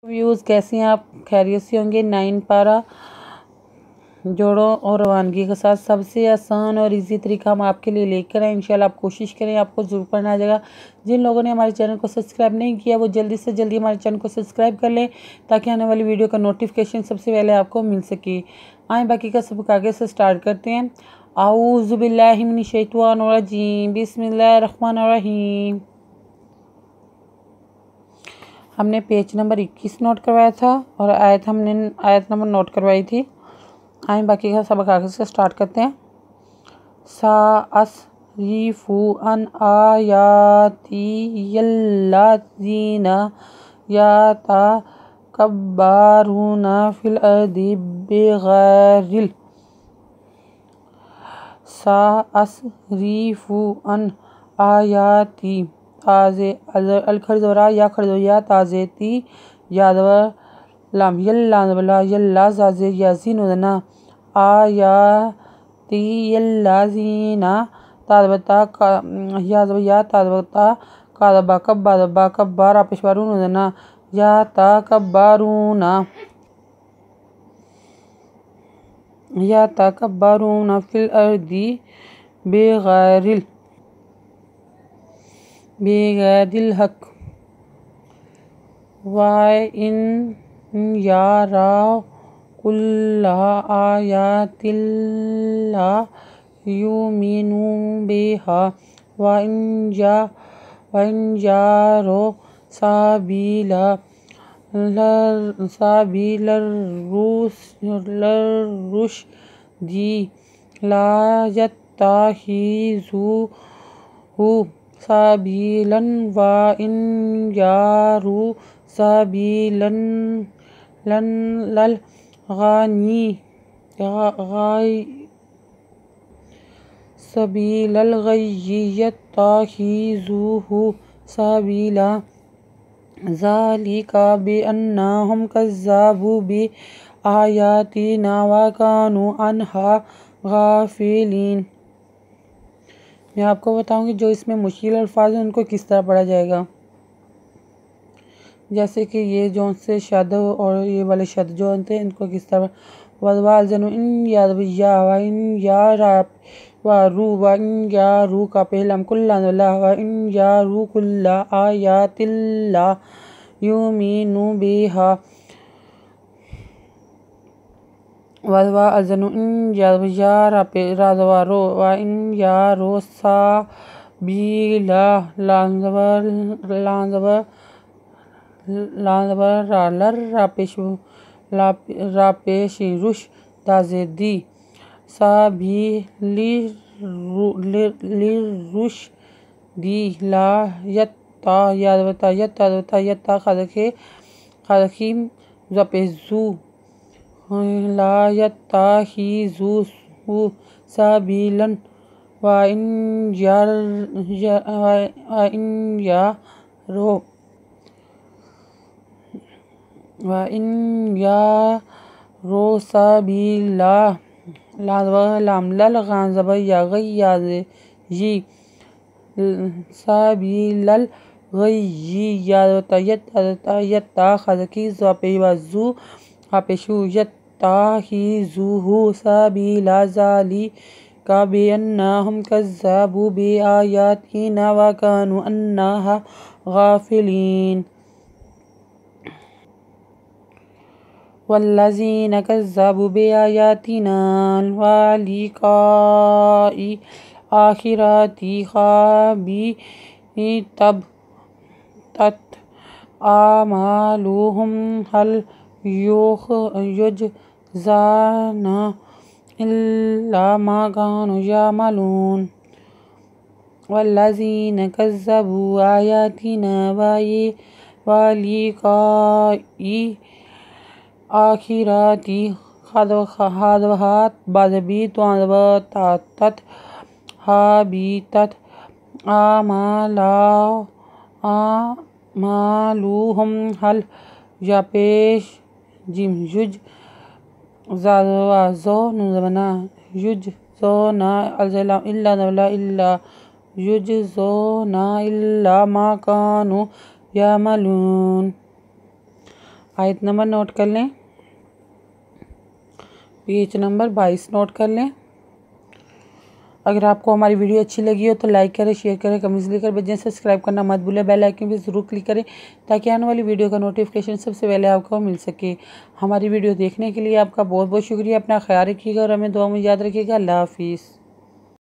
Views कैसे हैं आप? खैरियत से होंगे। 9 पारा जोड़ों और रवानगी के साथ सबसे आसान और इजी तरीका हम आपके लिए लेकर आए। इंशाल्लाह आप कोशिश करें, आपको ज़रूर पढ़ना आ जाएगा। जिन लोगों ने हमारे चैनल को सब्सक्राइब नहीं किया वो जल्दी से जल्दी हमारे चैनल को सब्सक्राइब कर लें ताकि आने वाली वीडियो का नोटिफिकेशन सबसे पहले आपको मिल सके। आए बाकी का सबक आगे से स्टार्ट करते हैं। आऊज़ु बिल्लाहि मिनश शैतानिर रजीम, बिस्मिल्लाहिर रहमानिर रहीम। हमने पेज नंबर 21 नोट करवाया था और आयत नंबर नोट करवाई थी। आए बाकी का सबक आगे से स्टार्ट करते हैं। साअस्रिफु अन आयाती यल्लज़ीना यतकब्बरूना फिल अर्दि बिगैरिल साअस्रिफु अन आयाती ताज़े अल खरजोरा या खरजोया ताज़ेती यादव लाम यल्ला यल्ला जाज़े याज़ीन उदना आयाती यल्लाज़ीना ताज़बता यादव या ताज़बता कादबा कब्बा कब्बारा पेशवारून उदना या तकब्बरूना फिल अर्दी बेगैरिल हक इन याराव कुल्ला आयातिल्ला युमिनु बिहा इन यारो साबिलरुश्दी ला यत्तखिज़ुहु साबिलन इन यारू साबिलन लल गय्यि यत्तखिज़ुहु साबिला ज़ालिका बिअन्नहुम कज़्ज़बू बिआयातिना व कानू अन्हा गाफिलीन। मैं आपको बताऊंगी जो इसमें मुश्किल अल्फाज हैं उनको किस तरह पढ़ा जाएगा। जैसे कि ये जो से शद और ये वाले शद जो होते हैं इनको किस तरह वज़वाज़नु इन यारू का पहलम कुल्ला व इन यारू कुल्ला आयातिल्ला युमिनु बिहा वज़वाज़नु इन यारा पे राज़वारो व इन यारो साबिला लांज़वर रापेशी रुश दाजेदी साबिलिरुश्दी ला यत्ता खादखी ज़पेज़ू ला यत्तखिज़ुहु साबिलन व इन यारो साबिला लाम लल गाज़ब या गय्यी साबिलल गय्यि यत्ता खादखी ज़पेज़ू आपेशु यत्तखिज़ुहु साबिला ज़ालिका बिअन्नहुम कज़्ज़बू बिआयातिना व कानू अन्हा गाफिलीन। वल्लज़ीना कज़्ज़बू बिआयातिना वलिक़ाइ आखिरति खाबितत आमालुहुम हल युजज़ाना इल्ला मा कानू यामलून। वल्लज़ीना कज़्ज़बू आयातिना वलिक़ाइ आखिरति हादवहात बाज़बी तातत हाबितत आमालुहुम हल यापेश जिम युज ज़ाज़ो नुज़बना युज जो ना इल्ला युजज़ोना इल्ला मा कानू यामलून। आयत नंबर नोट कर लें, पेज नंबर 22 नोट कर लें। अगर आपको हमारी वीडियो अच्छी लगी हो तो लाइक करें, शेयर करें, कमेंट्स लिखकर भेजें। सब्सक्राइब करना मत भूलें, बेल आइकन भी ज़रूर क्लिक करें ताकि आने वाली वीडियो का नोटिफिकेशन सबसे पहले आपको मिल सके। हमारी वीडियो देखने के लिए आपका बहुत बहुत शुक्रिया। अपना ख्याल रखिएगा और हमें दुआ में याद रखिएगा। अल्लाह हाफिज़।